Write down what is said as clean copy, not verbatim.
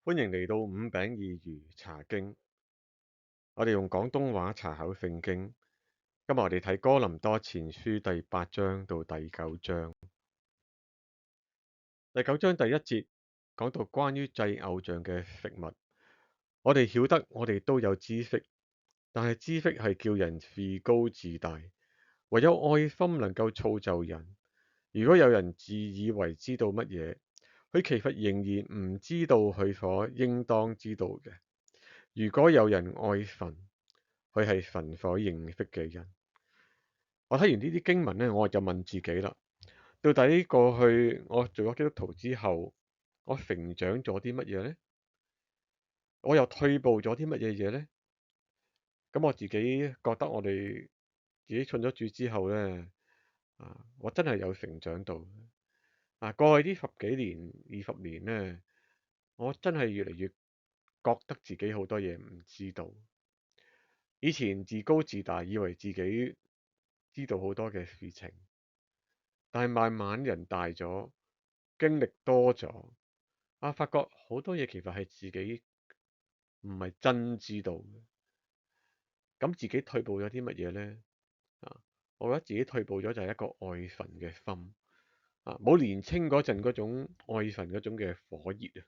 歡迎嚟到五餅二魚查經，我哋用廣東話查考聖經。今日我哋睇哥林多前書第8章到第9章。第9章第1節講到關於祭偶像嘅食物。我哋曉得我哋都有知識，但係知識係叫人自高自大，唯有愛心能夠造就人。如果有人自以為知道乜嘢，佢其實仍然唔知道佢所應當知道嘅。如果有人愛神，佢係神所認識嘅人。我睇完呢啲經文呢，我就問自己啦，到底過去我做咗基督徒之後，我成長咗啲乜嘢呢？我又退步咗啲乜嘢嘢呢？咁我自己覺得我哋自己信咗主之後呢，我真係有成長到。過去呢10幾年、20年呢，我真係越嚟越覺得自己好多嘢唔知道。以前自高自大，以為自己知道好多嘅事情，但係慢慢人大咗，經歷多咗，發覺好多嘢其實係自己唔係真知道嘅。咁自己退步咗啲乜嘢呢？我覺得自己退步咗就係一個愛神嘅心，冇年青嗰陣嗰種愛神嗰種嘅火熱啊！